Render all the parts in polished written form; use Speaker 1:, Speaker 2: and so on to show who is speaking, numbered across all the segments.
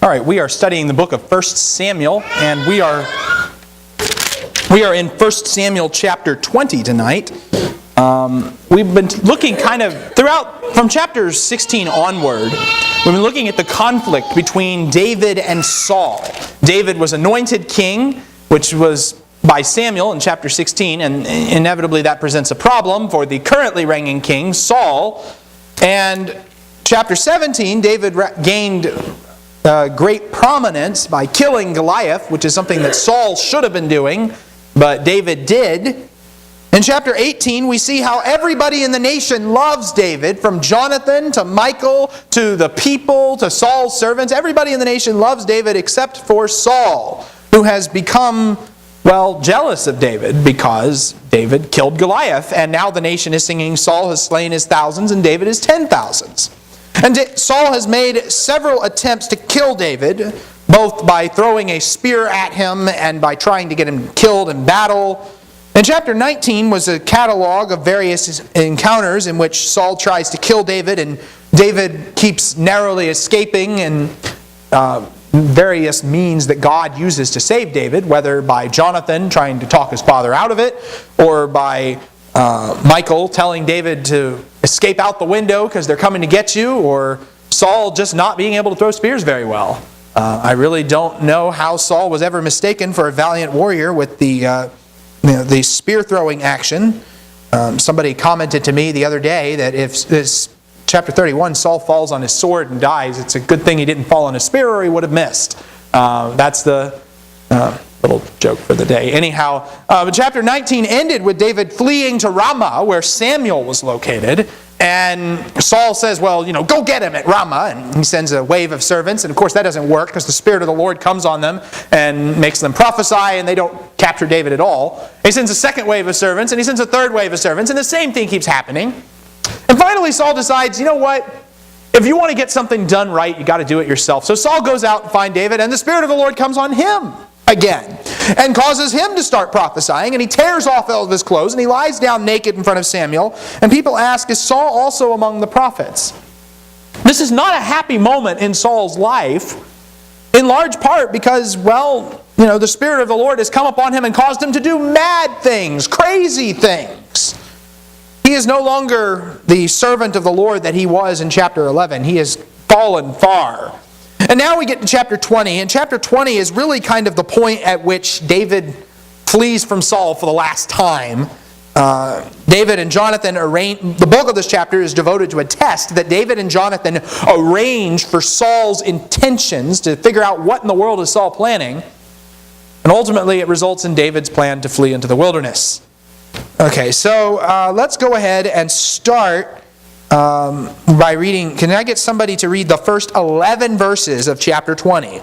Speaker 1: All right, we are studying the book of 1 Samuel, and we are in 1 Samuel chapter 20 tonight. We've been looking kind of throughout, from chapter 16 onward, we've been looking at the conflict between David and Saul. David was anointed king, which was by Samuel in chapter 16, and inevitably that presents a problem for the currently reigning king, Saul. And chapter 17, David gained great prominence by killing Goliath, which is something that Saul should have been doing, but David did. In chapter 18, we see how everybody in the nation loves David, from Jonathan to Michal to the people to Saul's servants. Everybody in the nation loves David except for Saul, who has become, jealous of David because David killed Goliath. And now the nation is singing, Saul has slain his thousands and David his 10,000s. And Saul has made several attempts to kill David, both by throwing a spear at him and by trying to get him killed in battle. And chapter 19 was a catalog of various encounters in which Saul tries to kill David, and David keeps narrowly escaping, and various means that God uses to save David, whether by Jonathan trying to talk his father out of it, or by Michal telling David to escape out the window because they're coming to get you, or Saul just not being able to throw spears very well. I really don't know how Saul was ever mistaken for a valiant warrior with the spear throwing action. Somebody commented to me the other day that if this chapter 31, Saul falls on his sword and dies, it's a good thing he didn't fall on his spear or he would have missed. That's the little joke for the day. Anyhow, but chapter 19 ended with David fleeing to Ramah, where Samuel was located. And Saul says, go get him at Ramah. And he sends a wave of servants. And of course that doesn't work because the Spirit of the Lord comes on them and makes them prophesy, and they don't capture David at all. He sends a second wave of servants, and he sends a third wave of servants, and the same thing keeps happening. And finally Saul decides, you know what? If you want to get something done right, you got to do it yourself. So Saul goes out to find David, and the Spirit of the Lord comes on him again and causes him to start prophesying, and he tears off all of his clothes and he lies down naked in front of Samuel, and people ask, is Saul also among the prophets? This is not a happy moment in Saul's life, in large part because, the Spirit of the Lord has come upon him and caused him to do mad things, crazy things. He is no longer the servant of the Lord that he was in chapter 11. He has fallen far. And now we get to chapter 20, and chapter 20 is really kind of the point at which David flees from Saul for the last time. David and Jonathan the bulk of this chapter is devoted to a test that David and Jonathan arrange for Saul's intentions, to figure out what in the world is Saul planning. And ultimately it results in David's plan to flee into the wilderness. Okay, so let's go ahead and start by reading. Can I get somebody to read the first 11 verses of chapter 20?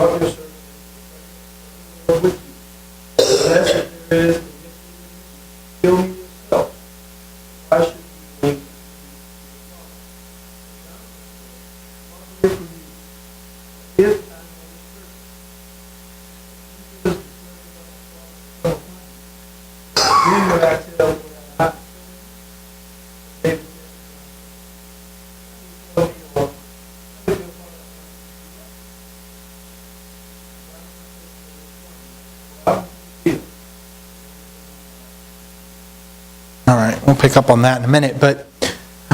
Speaker 2: brought your servant with you. Unless if there is kill me yourself. Why should you wait? If then would I tell what I have David
Speaker 1: All right, we'll pick up on that in a minute. But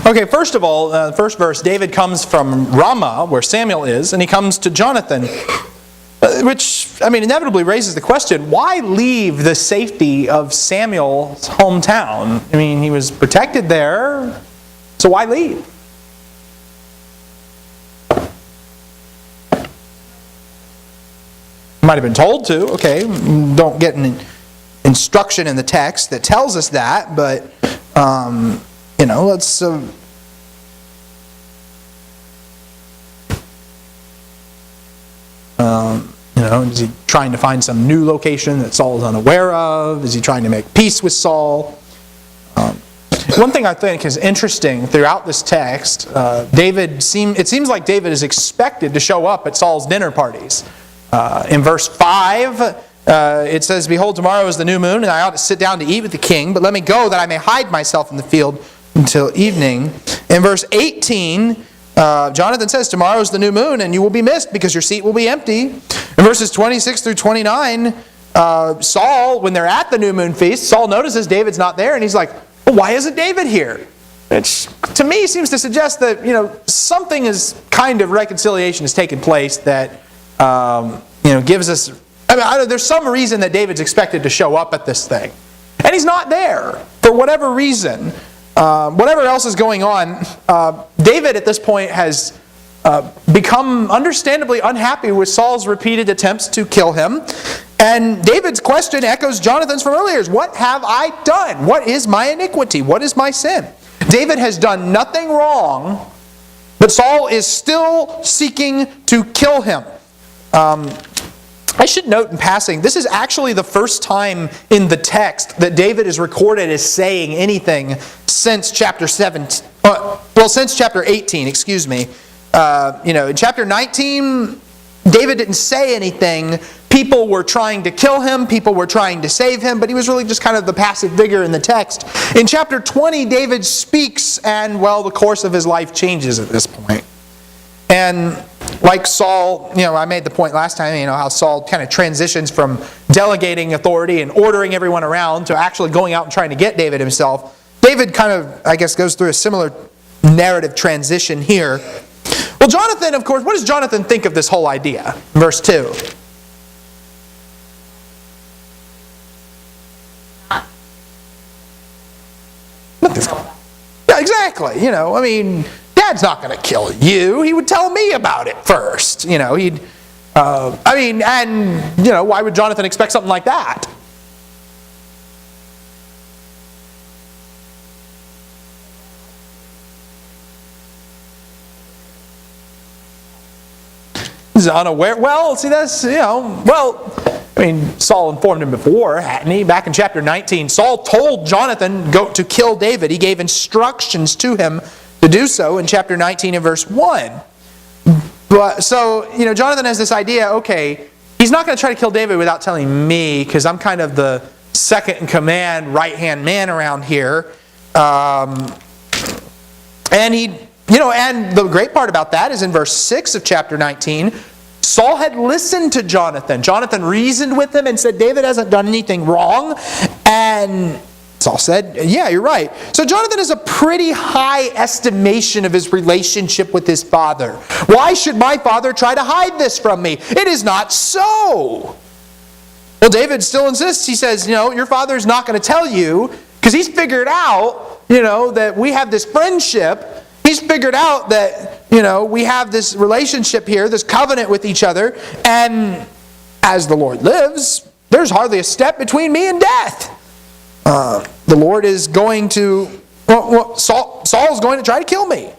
Speaker 1: okay, first of all, the first verse, David comes from Ramah, where Samuel is, and he comes to Jonathan, which, inevitably raises the question, why leave the safety of Samuel's hometown? He was protected there, so why leave? Might have been told to, okay, don't get an instruction in the text that tells us that, but, let's... is he trying to find some new location that Saul is unaware of? Is he trying to make peace with Saul? One thing I think is interesting throughout this text, it seems like David is expected to show up at Saul's dinner parties. In verse 5, it says, "Behold, tomorrow is the new moon, and I ought to sit down to eat with the king, but let me go that I may hide myself in the field until evening." In verse 18, Jonathan says, "Tomorrow is the new moon, and you will be missed because your seat will be empty." In verses 26 through 29, Saul, when they're at the new moon feast, Saul notices David's not there, and he's like, well, why isn't David here? Which, to me, seems to suggest that, something is kind of reconciliation has taken place that, gives us... there's some reason that David's expected to show up at this thing. And he's not there, for whatever reason. Whatever else is going on, David at this point has become understandably unhappy with Saul's repeated attempts to kill him. And David's question echoes Jonathan's from earlier. What have I done? What is my iniquity? What is my sin? David has done nothing wrong, but Saul is still seeking to kill him. I should note in passing, this is actually the first time in the text that David is recorded as saying anything since chapter 18, excuse me. In chapter 19, David didn't say anything. People were trying to kill him, people were trying to save him, but he was really just kind of the passive figure in the text. In chapter 20, David speaks, and the course of his life changes at this point. And like Saul, I made the point last time, how Saul kind of transitions from delegating authority and ordering everyone around to actually going out and trying to get David himself. David kind of, goes through a similar narrative transition here. Well, Jonathan, of course, what does Jonathan think of this whole idea? Verse 2. Yeah, exactly. Dad's not going to kill you. He would tell me about it first. Why would Jonathan expect something like that? He's unaware. Well, see, that's, Saul informed him before, hadn't he? Back in chapter 19, Saul told Jonathan to kill David. He gave instructions to him to do so in chapter 19 and verse 1. But so, Jonathan has this idea, okay, he's not going to try to kill David without telling me, because I'm kind of the second in command, right-hand man around here. And the great part about that is in verse 6 of chapter 19, Saul had listened to Jonathan. Jonathan reasoned with him and said, David hasn't done anything wrong. And Saul said, yeah, you're right. So Jonathan has a pretty high estimation of his relationship with his father. Why should my father try to hide this from me? It is not so. Well, David still insists. He says, your father's not going to tell you, because he's figured out, that we have this friendship. He's figured out that, we have this relationship here, this covenant with each other. And as the Lord lives, there's hardly a step between me and death. The Lord is going to, Saul's going to try to kill me.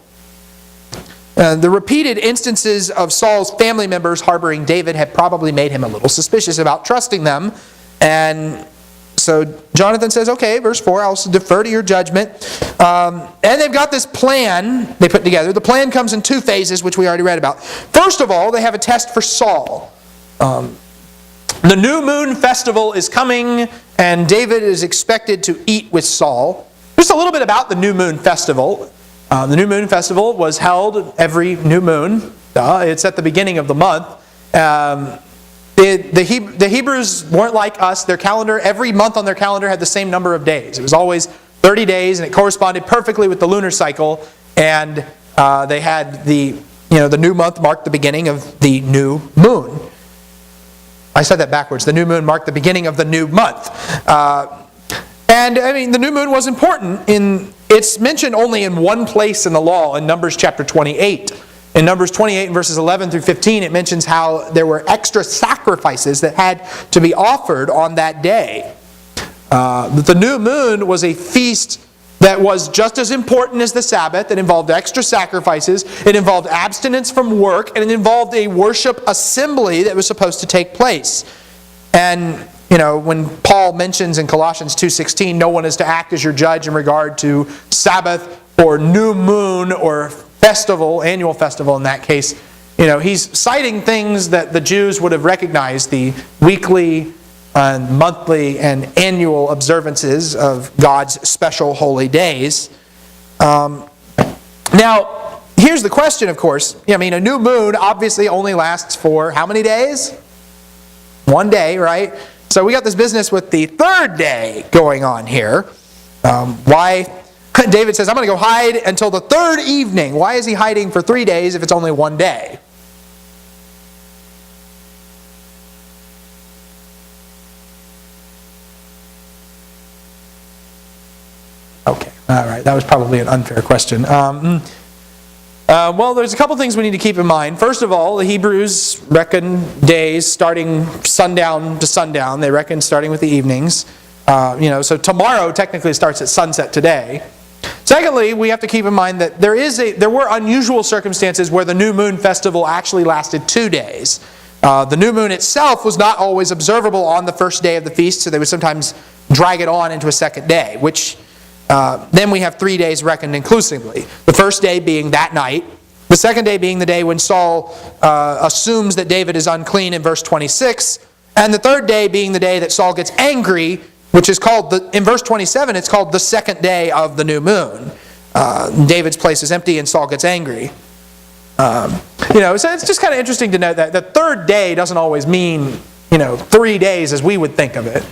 Speaker 1: The repeated instances of Saul's family members harboring David had probably made him a little suspicious about trusting them. And so Jonathan says, okay, verse 4, I'll defer to your judgment. And they've got this plan they put together. The plan comes in two phases, which we already read about. First of all, they have a test for Saul. The new moon festival is coming, and David is expected to eat with Saul. Just a little bit about the new moon festival. The new moon festival was held every new moon. It's at the beginning of the month. The Hebrews weren't like us. Their calendar, every month on their calendar had the same number of days. It was always 30 days, and it corresponded perfectly with the lunar cycle. And they had the new month marked the beginning of the new moon. I said that backwards. The new moon marked the beginning of the new month. And I mean, the new moon was important. It's mentioned only in one place in the law, in Numbers chapter 28. In Numbers 28 and verses 11 through 15, it mentions how there were extra sacrifices that had to be offered on that day. The new moon was a feast that was just as important as the Sabbath. It involved extra sacrifices, it involved abstinence from work, and it involved a worship assembly that was supposed to take place. And when Paul mentions in Colossians 2:16, no one is to act as your judge in regard to Sabbath or new moon or festival, annual festival in that case, he's citing things that the Jews would have recognized, the weekly, monthly, and annual observances of God's special holy days. Now, here's the question, of course. A new moon obviously only lasts for how many days? One day, right? So we got this business with the third day going on here. Why? David says, I'm going to go hide until the third evening. Why is he hiding for 3 days if it's only one day? Okay, all right. That was probably an unfair question. Well, there's a couple things we need to keep in mind. First of all, the Hebrews reckon days starting sundown to sundown. They reckon starting with the evenings. So tomorrow technically starts at sunset today. Secondly, we have to keep in mind that there were unusual circumstances where the new moon festival actually lasted 2 days. The new moon itself was not always observable on the first day of the feast, so they would sometimes drag it on into a second day, which then we have 3 days reckoned inclusively. The first day being that night, the second day being the day when Saul assumes that David is unclean in verse 26, and the third day being the day that Saul gets angry, which is called, in verse 27, it's called the second day of the new moon. David's place is empty and Saul gets angry. So it's just kind of interesting to note that the third day doesn't always mean, 3 days as we would think of it.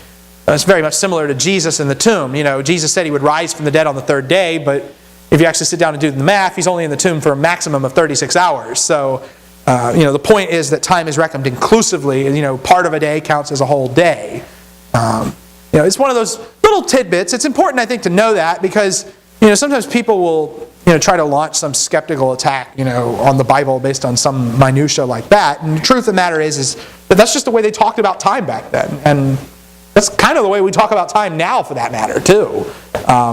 Speaker 1: It's very much similar to Jesus in the tomb. Jesus said he would rise from the dead on the third day, but if you actually sit down and do the math, he's only in the tomb for a maximum of 36 hours. So, the point is that time is reckoned inclusively. Part of a day counts as a whole day. It's one of those little tidbits. It's important, I think, to know that because, sometimes people will, try to launch some skeptical attack, on the Bible based on some minutia like that. And the truth of the matter is that that's just the way they talked about time back then. And that's kind of the way we talk about time now, for that matter, too.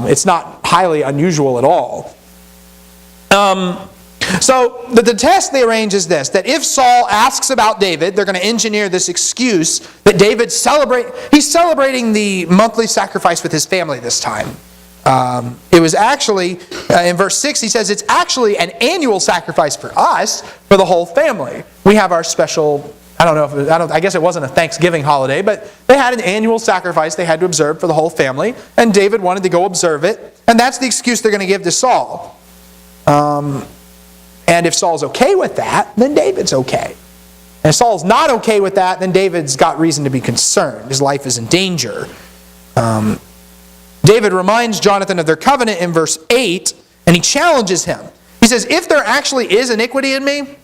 Speaker 1: It's not highly unusual at all. So the test they arrange is this, that if Saul asks about David, they're going to engineer this excuse that he's celebrating the monthly sacrifice with his family this time. It was actually, in verse 6, he says, it's actually an annual sacrifice for us, for the whole family. We have our special, I guess it wasn't a Thanksgiving holiday, but they had an annual sacrifice they had to observe for the whole family, and David wanted to go observe it, and that's the excuse they're going to give to Saul. And if Saul's okay with that, then David's okay. And if Saul's not okay with that, then David's got reason to be concerned. His life is in danger. David reminds Jonathan of their covenant in verse 8, and he challenges him. He says, if there actually is iniquity in me,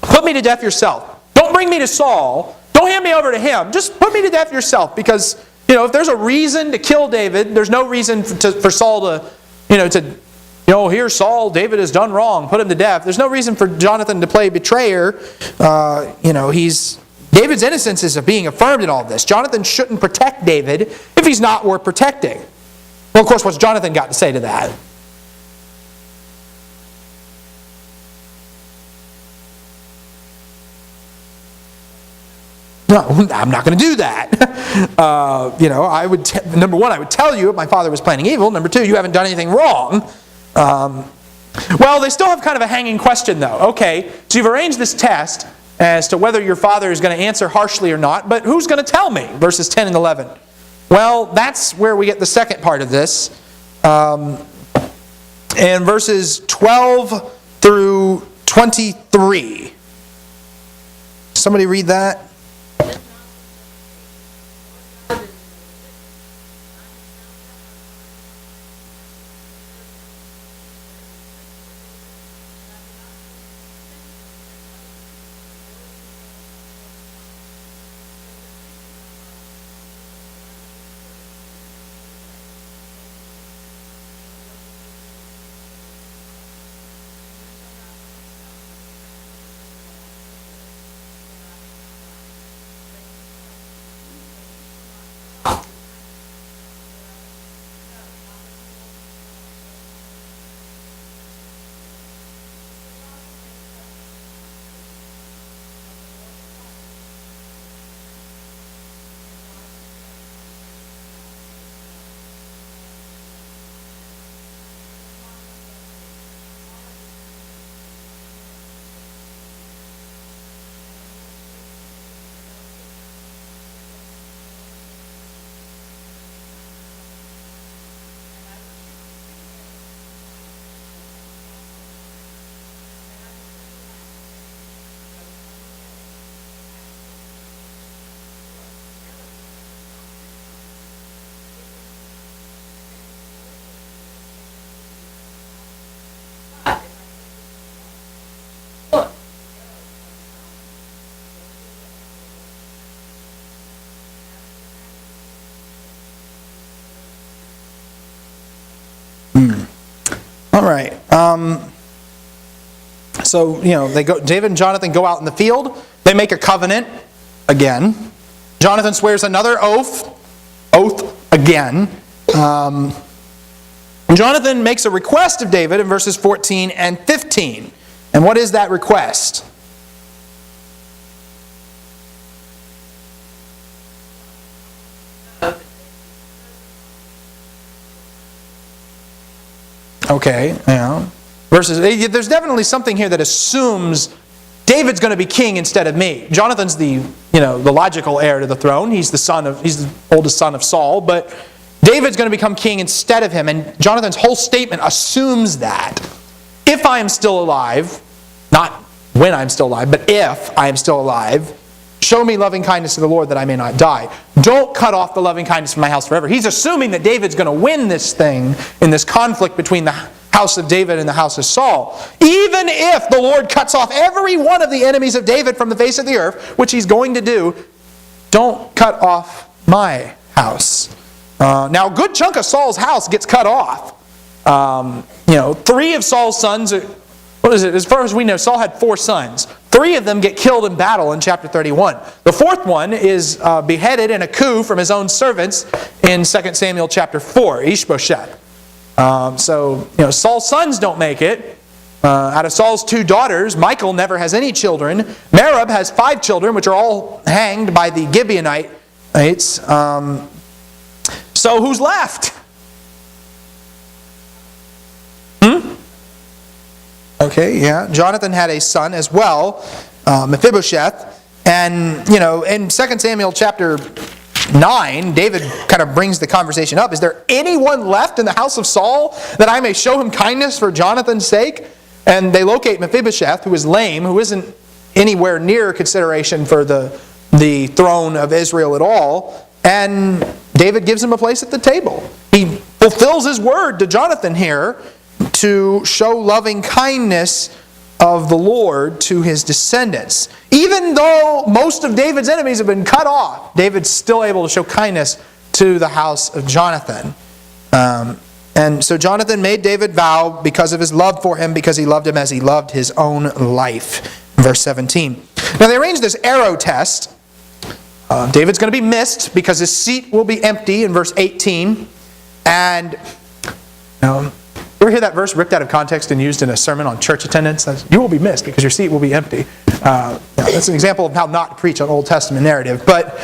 Speaker 1: put me to death yourself. Don't bring me to Saul. Don't hand me over to him. Just put me to death yourself. Because, if there's a reason to kill David, there's no reason for Saul to here Saul, David has done wrong, put him to death. There's no reason for Jonathan to play betrayer. David's innocence is being affirmed in all of this. Jonathan shouldn't protect David if he's not worth protecting. Well, of course, what's Jonathan got to say to that? No, I'm not going to do that. I would number one, I would tell you if my father was planning evil. Number two, you haven't done anything wrong. Well, they still have kind of a hanging question, though. Okay, so you've arranged this test as to whether your father is going to answer harshly or not, but who's going to tell me? Verses 10 and 11. Well, that's where we get the second part of this. In verses 12 through 23. Somebody read that. All right. So, David and Jonathan go out in the field. They make a covenant again. Jonathan swears another oath again. Jonathan makes a request of David in verses 14 and 15. And what is that request? Okay, there's definitely something here that assumes David's going to be king instead of me. Jonathan's the logical heir to the throne. He's the oldest son of Saul, but David's going to become king instead of him. And Jonathan's whole statement assumes that if I am still alive, not when I'm still alive, but if I am still alive, show me loving kindness to the Lord that I may not die. Don't cut off the loving kindness from my house forever. He's assuming that David's going to win this thing in this conflict between the house of David and the house of Saul. Even if the Lord cuts off every one of the enemies of David from the face of the earth, which He's going to do, don't cut off my house. Now, a good chunk of Saul's house gets cut off. 3 of Saul's sons, as far as we know, Saul had 4 sons. 3 of them get killed in battle in chapter 31. The 4th one is beheaded in a coup from his own servants in 2 Samuel chapter 4, Ishbosheth. Saul's sons don't make it. Out of Saul's 2 daughters, Michal never has any children. Merab has 5 children, which are all hanged by the Gibeonites. So who's left? Okay, yeah. Jonathan had a son as well, Mephibosheth. And, in 2 Samuel chapter 9, David kind of brings the conversation up. Is there anyone left in the house of Saul that I may show him kindness for Jonathan's sake? And they locate Mephibosheth, who is lame, who isn't anywhere near consideration for the throne of Israel at all. And David gives him a place at the table. He fulfills his word to Jonathan here to show loving kindness of the Lord to his descendants. Even though most of David's enemies have been cut off, David's still able to show kindness to the house of Jonathan. And so Jonathan made David vow because of his love for him, because he loved him as he loved his own life. Verse 17. Now they arranged this arrow test. David's going to be missed because his seat will be empty in verse 18. And you ever hear that verse ripped out of context and used in a sermon on church attendance? You will be missed because your seat will be empty. That's an example of how not to preach on Old Testament narrative. But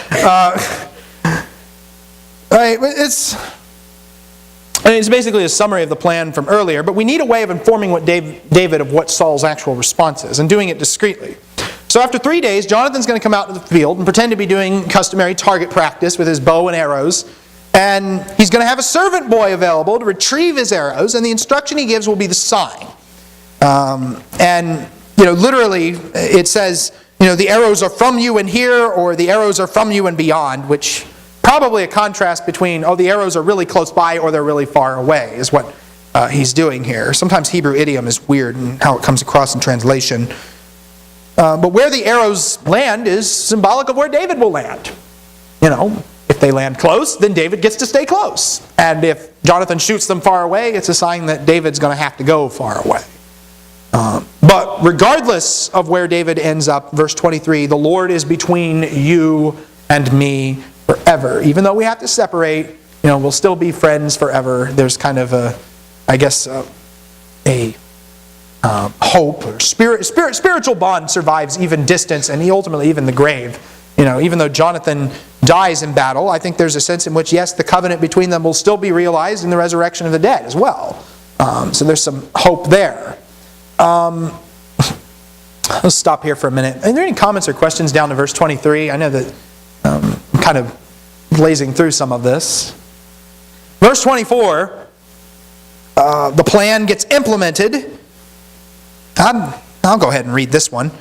Speaker 1: it's basically a summary of the plan from earlier. But we need a way of informing what David of what Saul's actual response is, and doing it discreetly. So after 3 days, Jonathan's going to come out to the field and pretend to be doing customary target practice with his bow and arrows. And he's going to have a servant boy available to retrieve his arrows, and the instruction he gives will be the sign. Literally, it says, the arrows are from you and here, or the arrows are from you and beyond, which probably a contrast between, the arrows are really close by or they're really far away, is what he's doing here. Sometimes Hebrew idiom is weird in how it comes across in translation. But where the arrows land is symbolic of where David will land. If they land close, then David gets to stay close. And if Jonathan shoots them far away, it's a sign that David's going to have to go far away. But regardless of where David ends up, verse 23, the Lord is between you and me forever. Even though we have to separate, we'll still be friends forever. There's kind of a hope or spiritual bond survives even distance and ultimately even the grave. Even though Jonathan dies in battle, I think there's a sense in which, yes, the covenant between them will still be realized in the resurrection of the dead as well. So there's some hope there. Let's stop here for a minute. Are there any comments or questions down to verse 23? I know that I'm kind of blazing through some of this. Verse 24, the plan gets implemented. I'll go ahead and read this one.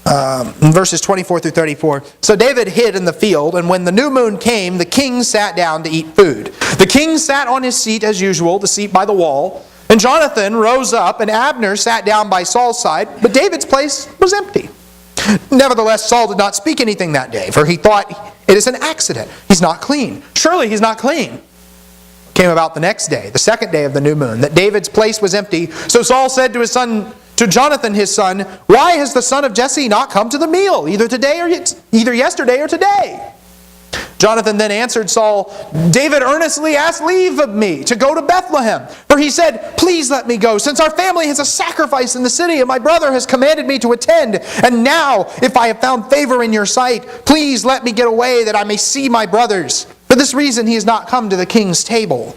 Speaker 1: In verses 24 through 34. So David hid in the field, and when the new moon came, the king sat down to eat food. The king sat on his seat as usual, the seat by the wall. And Jonathan rose up, and Abner sat down by Saul's side, but David's place was empty. Nevertheless, Saul did not speak anything that day, for he thought, it is an accident. He's not clean. Surely he's not clean. It came about the next day, the second day of the new moon, that David's place was empty. So Saul said to Jonathan his son, why has the son of Jesse not come to the meal, either yesterday or today? Jonathan then answered Saul, David earnestly asked leave of me to go to Bethlehem. For he said, please let me go, since our family has a sacrifice in the city, and my brother has commanded me to attend. And now, if I have found favor in your sight, please let me get away that I may see my brothers. For this reason he has not come to the king's table.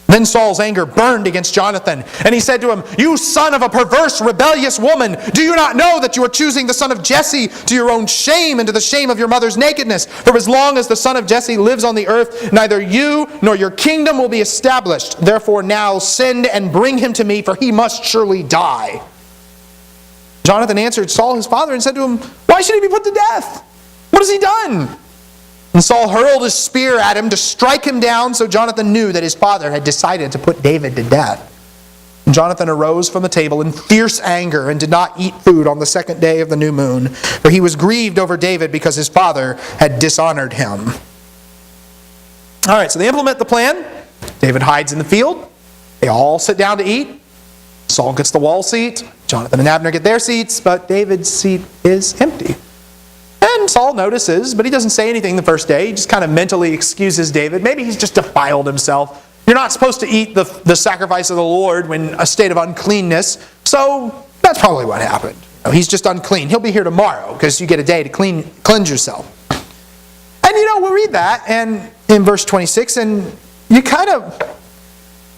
Speaker 1: Then Saul's anger burned against Jonathan, and he said to him, you son of a perverse, rebellious woman, do you not know that you are choosing the son of Jesse to your own shame and to the shame of your mother's nakedness? For as long as the son of Jesse lives on the earth, neither you nor your kingdom will be established. Therefore now send and bring him to me, for he must surely die. Jonathan answered Saul his father and said to him, why should he be put to death? What has he done? And Saul hurled his spear at him to strike him down, so Jonathan knew that his father had decided to put David to death. And Jonathan arose from the table in fierce anger and did not eat food on the second day of the new moon, for he was grieved over David because his father had dishonored him. All right, so they implement the plan. David hides in the field. They all sit down to eat. Saul gets the wall seat. Jonathan and Abner get their seats, but David's seat is empty. And Saul notices, but he doesn't say anything the first day. He just kind of mentally excuses David. Maybe he's just defiled himself. You're not supposed to eat the sacrifice of the Lord when a state of uncleanness. So that's probably what happened. He's just unclean. He'll be here tomorrow because you get a day to cleanse yourself. And we'll read that and in verse 26, and you kind of,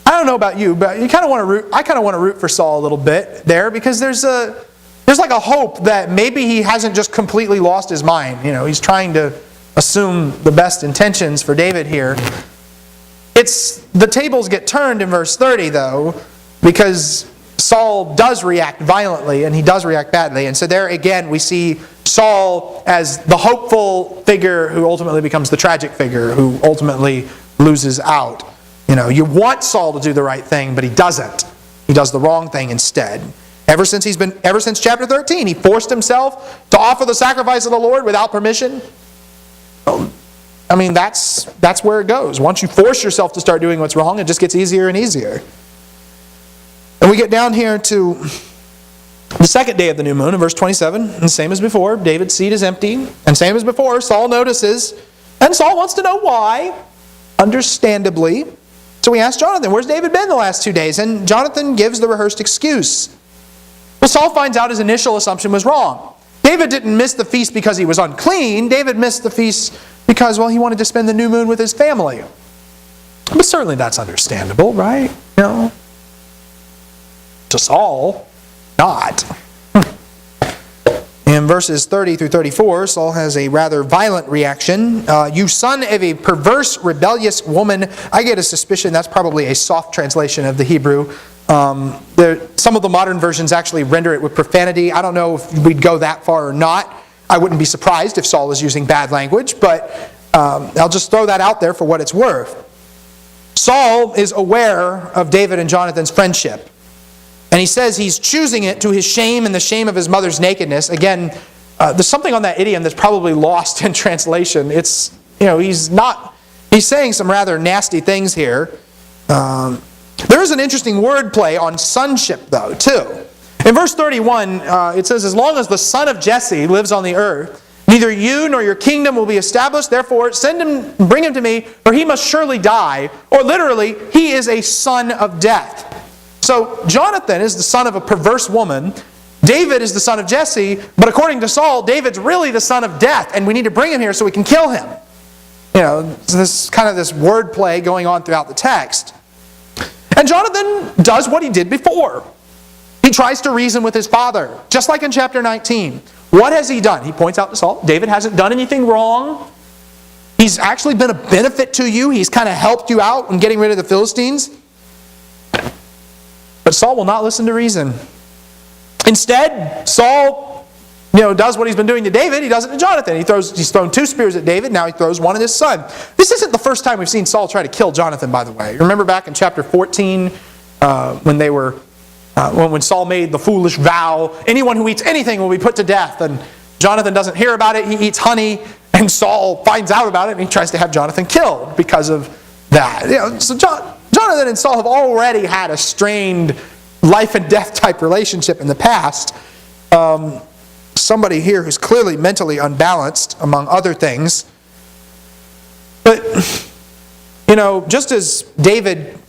Speaker 1: I don't know about you, but I kind of want to root for Saul a little bit there, because there's like a hope that maybe he hasn't just completely lost his mind. He's trying to assume the best intentions for David here. The tables get turned in verse 30 though, because Saul does react violently and he does react badly. And so there again we see Saul as the hopeful figure who ultimately becomes the tragic figure who ultimately loses out. You want Saul to do the right thing, but he doesn't. He does the wrong thing instead. Ever since chapter 13, he forced himself to offer the sacrifice of the Lord without permission. That's where it goes. Once you force yourself to start doing what's wrong, it just gets easier and easier. And we get down here to the second day of the new moon in verse 27. And same as before, David's seat is empty. And same as before, Saul notices. And Saul wants to know why, understandably. So he asks Jonathan, where's David been the last 2 days? And Jonathan gives the rehearsed excuse. Well, Saul finds out his initial assumption was wrong. David didn't miss the feast because he was unclean. David missed the feast because, well, he wanted to spend the new moon with his family. But certainly that's understandable, right? No. To Saul, not. In verses 30 through 34, Saul has a rather violent reaction. You son of a perverse, rebellious woman. I get a suspicion that's probably a soft translation of the Hebrew. Some of the modern versions actually render it with profanity. I don't know if we'd go that far or not. I wouldn't be surprised if Saul is using bad language, but I'll just throw that out there for what it's worth. Saul is aware of David and Jonathan's friendship. And he says he's choosing it to his shame and the shame of his mother's nakedness. Again, there's something on that idiom that's probably lost in translation. It's, he's saying some rather nasty things here. There is an interesting wordplay on sonship, though, too. In verse 31, it says, as long as the son of Jesse lives on the earth, neither you nor your kingdom will be established. Therefore, send him, bring him to me, or he must surely die. Or literally, he is a son of death. So, Jonathan is the son of a perverse woman. David is the son of Jesse. But according to Saul, David's really the son of death. And we need to bring him here so we can kill him. So this kind of this wordplay going on throughout the text. And Jonathan does what he did before. He tries to reason with his father, just like in chapter 19. What has he done? He points out to Saul, David hasn't done anything wrong. He's actually been a benefit to you. He's kind of helped you out in getting rid of the Philistines. But Saul will not listen to reason. Instead, Saul does what he's been doing to David. He does it to Jonathan. He's thrown 2 spears at David. Now he throws one at his son. This isn't the first time we've seen Saul try to kill Jonathan, by the way. Remember back in chapter 14 when Saul made the foolish vow, anyone who eats anything will be put to death. And Jonathan doesn't hear about it. He eats honey. And Saul finds out about it and he tries to have Jonathan killed because of that. So Jonathan and Saul have already had a strained life and death type relationship in the past. Somebody here who's clearly mentally unbalanced, among other things. But, just as David,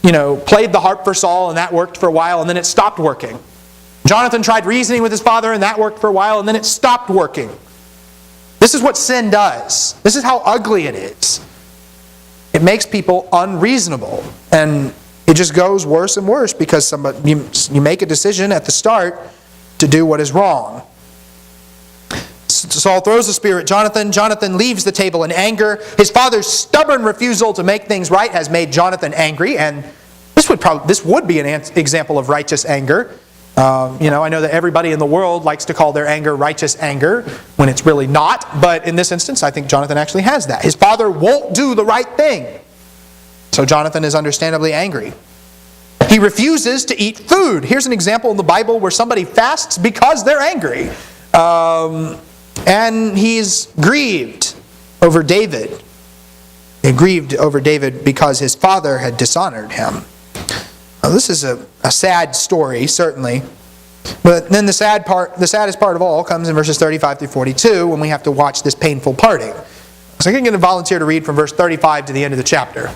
Speaker 1: played the harp for Saul and that worked for a while and then it stopped working. Jonathan tried reasoning with his father and that worked for a while and then it stopped working. This is what sin does. This is how ugly it is. It makes people unreasonable. And it just goes worse and worse because you make a decision at the start to do what is wrong. Saul throws the spear at Jonathan. Jonathan leaves the table in anger. His father's stubborn refusal to make things right has made Jonathan angry. And this would be an example of righteous anger. I know that everybody in the world likes to call their anger righteous anger when it's really not. But in this instance, I think Jonathan actually has that. His father won't do the right thing. So Jonathan is understandably angry. He refuses to eat food. Here's an example in the Bible where somebody fasts because they're angry. And he's grieved over David. He grieved over David because his father had dishonored him. Now, this is a sad story, certainly. But then the saddest part of all comes in verses 35 through 42 when we have to watch this painful parting. So I'm going to volunteer to read from verse 35 to the end of the chapter.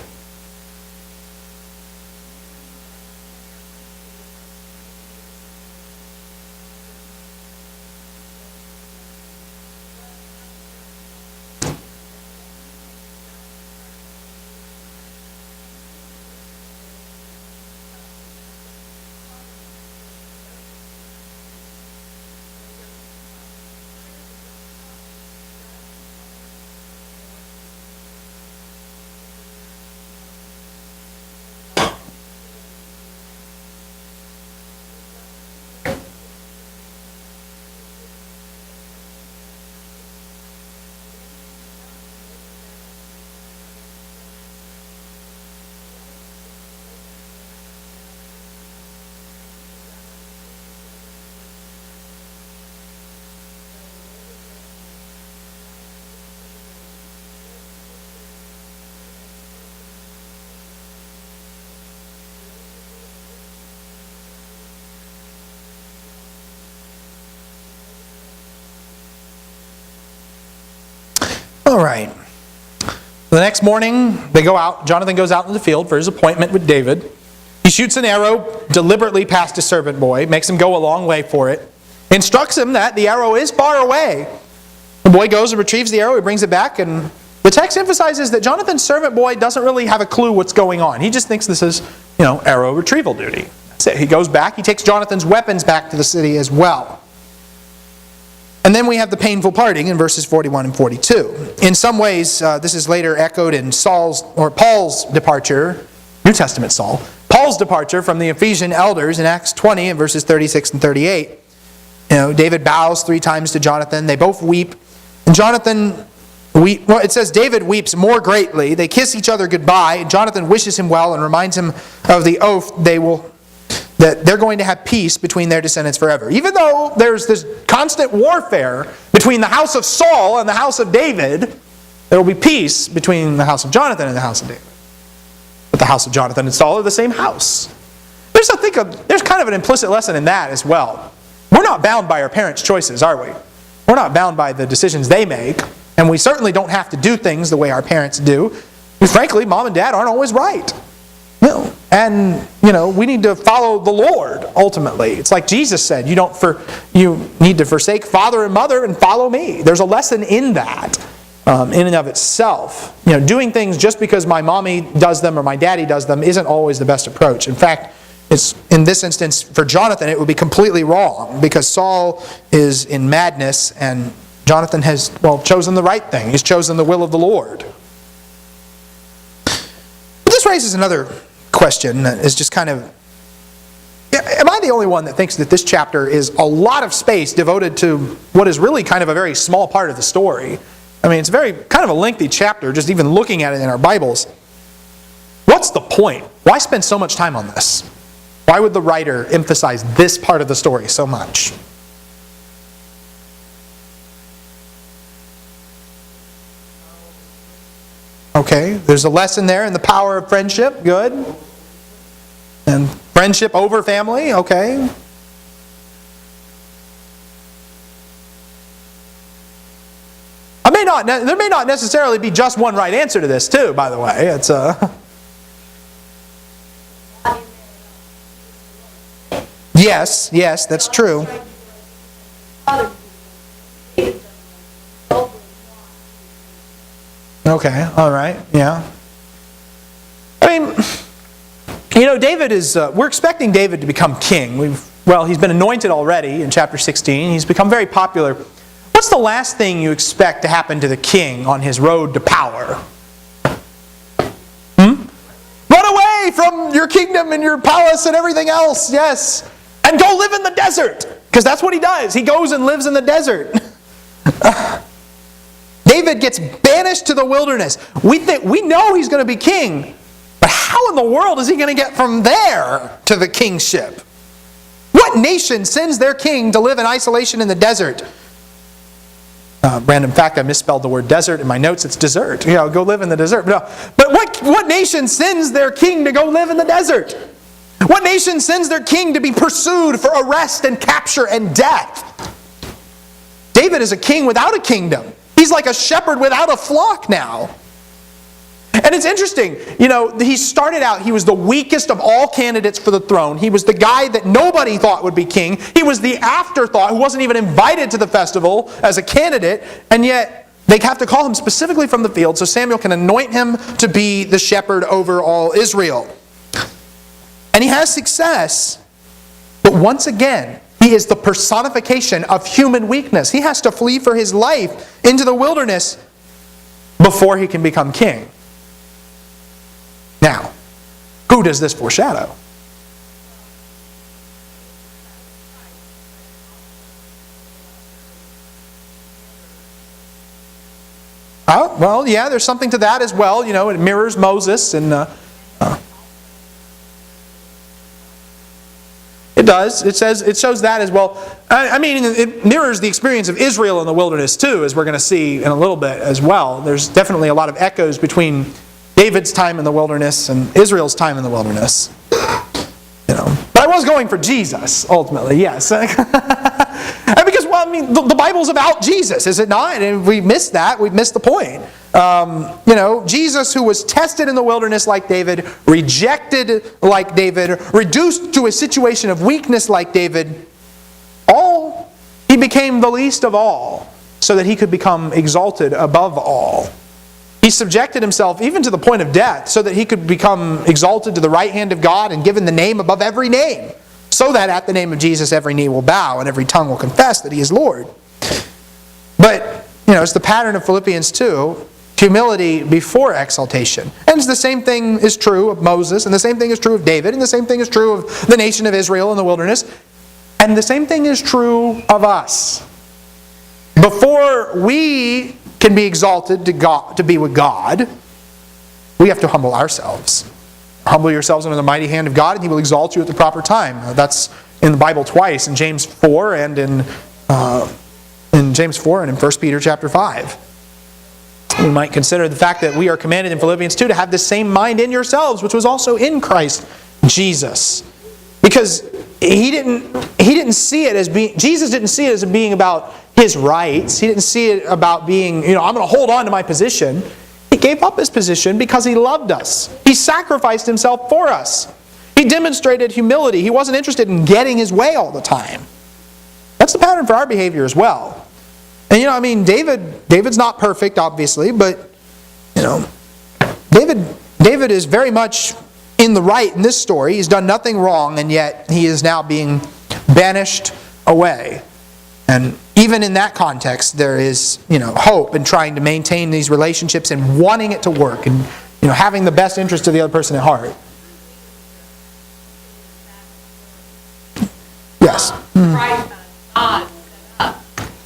Speaker 1: All right. The next morning, they go out. Jonathan goes out in the field for his appointment with David. He shoots an arrow deliberately past his servant boy, makes him go a long way for it. instructs him that the arrow is far away. The boy goes and retrieves the arrow, he brings it back, and the text emphasizes that Jonathan's servant boy doesn't really have a clue what's going on. He just thinks this is, arrow retrieval duty. That's it. He goes back, he takes Jonathan's weapons back to the city as well. And then we have the painful parting in verses 41 and 42. In some ways, this is later echoed in Paul's departure, New Testament Saul, Paul's departure from the Ephesian elders in Acts 20 and verses 36 and 38. David bows 3 times to Jonathan. They both weep. And it says David weeps more greatly. They kiss each other goodbye. Jonathan wishes him well and reminds him of the oath that they're going to have peace between their descendants forever. Even though there's this constant warfare between the house of Saul and the house of David, there will be peace between the house of Jonathan and the house of David. But the house of Jonathan and Saul are the same house. There's kind of an implicit lesson in that as well. We're not bound by our parents' choices, are we? We're not bound by the decisions they make, and we certainly don't have to do things the way our parents do. And frankly, mom and dad aren't always right. And we need to follow the Lord ultimately. It's like Jesus said, you need to forsake father and mother and follow me. There's a lesson in that, in and of itself. Doing things just because my mommy does them or my daddy does them isn't always the best approach. In fact, in this instance, for Jonathan, it would be completely wrong because Saul is in madness and Jonathan has, chosen the right thing. He's chosen the will of the Lord. But this raises another question that is just kind of, am I the only one that thinks that this chapter is a lot of space devoted to what is really kind of a very small part of the story? I mean, it's kind of a lengthy chapter, just even looking at it in our Bibles. What's the point? Why spend so much time on this? Why would the writer emphasize this part of the story so much? Okay, there's a lesson there in the power of friendship. Good. And friendship over family. Okay. There may not necessarily be just one right answer to this, too, by the way. It's Yes, that's true. Okay, all right, yeah. I mean, David is, we're expecting David to become king. He's been anointed already in chapter 16. He's become very popular. What's the last thing you expect to happen to the king on his road to power? Run away from your kingdom and your palace and everything else, yes. And go live in the desert. Because that's what he does. He goes and lives in the desert. David gets banished to the wilderness. We know he's going to be king. But how in the world is he going to get from there to the kingship? What nation sends their king to live in isolation in the desert? Random fact, I misspelled the word desert in my notes. It's desert. Go live in the desert. No. But what nation sends their king to go live in the desert? What nation sends their king to be pursued for arrest and capture and death? David is a king without a kingdom. He's like a shepherd without a flock now. And it's interesting, he started out, he was the weakest of all candidates for the throne. He was the guy that nobody thought would be king. He was the afterthought who wasn't even invited to the festival as a candidate. And yet, they have to call him specifically from the field so Samuel can anoint him to be the shepherd over all Israel. And he has success. But once again, he is the personification of human weakness. He has to flee for his life into the wilderness before he can become king. Now, who does this foreshadow? Well, yeah, there's something to that as well. It mirrors Moses and it does. It shows that as well. I mean, it mirrors the experience of Israel in the wilderness too, as we're going to see in a little bit as well. There's definitely a lot of echoes between David's time in the wilderness and Israel's time in the wilderness. But I was going for Jesus, ultimately, yes. And because, the Bible's about Jesus, is it not? And if we miss that, we've missed the point. Jesus, who was tested in the wilderness like David, rejected like David, reduced to a situation of weakness like David, all He became the least of all so that he could become exalted above all. He subjected himself even to the point of death so that he could become exalted to the right hand of God and given the name above every name, so that at the name of Jesus every knee will bow and every tongue will confess that He is Lord. But, it's the pattern of Philippians 2, humility before exaltation. And the same thing is true of Moses, and the same thing is true of David, and the same thing is true of the nation of Israel in the wilderness, and the same thing is true of us. Before we can be exalted to be with God, we have to humble ourselves. Humble yourselves under the mighty hand of God, and He will exalt you at the proper time. That's in the Bible twice, in James 4 and in James 4 and in 1 Peter chapter 5. We might consider the fact that we are commanded in Philippians 2 to have the same mind in yourselves, which was also in Christ Jesus. Because Jesus didn't see it as being about His rights. He didn't see it about being, I'm going to hold on to my position. He gave up His position because He loved us. He sacrificed Himself for us. He demonstrated humility. He wasn't interested in getting His way all the time. That's the pattern for our behavior as well. And David's not perfect, obviously, but David is very much in the right in this story. He's done nothing wrong, and yet he is now being banished away. And even in that context, there is hope in trying to maintain these relationships and wanting it to work, and having the best interest of the other person at heart. Yes.
Speaker 3: Christ God set up church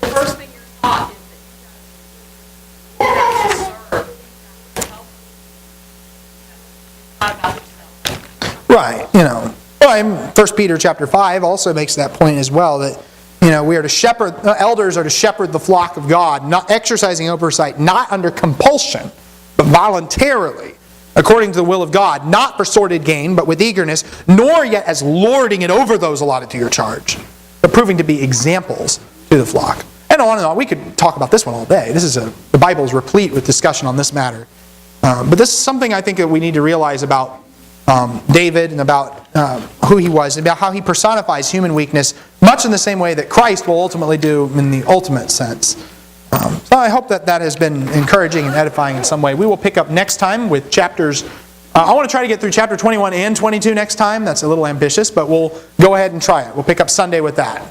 Speaker 3: the first thing you're taught is that you have to serve, you have to help. It's not about yourself.
Speaker 1: Right, Well, 1 Peter chapter 5 also makes that point as well, that we are to shepherd, elders are to shepherd the flock of God, not exercising oversight, not under compulsion, but voluntarily, according to the will of God, not for sordid gain, but with eagerness, nor yet as lording it over those allotted to your charge, but proving to be examples to the flock. And on and on. We could talk about this one all day. The Bible is replete with discussion on this matter. But this is something I think that we need to realize about David and about who he was, and about how he personifies human weakness, much in the same way that Christ will ultimately do in the ultimate sense. So I hope that has been encouraging and edifying in some way. We will pick up next time with chapters. I want to try to get through chapter 21 and 22 next time. That's a little ambitious, but we'll go ahead and try it. We'll pick up Sunday with that.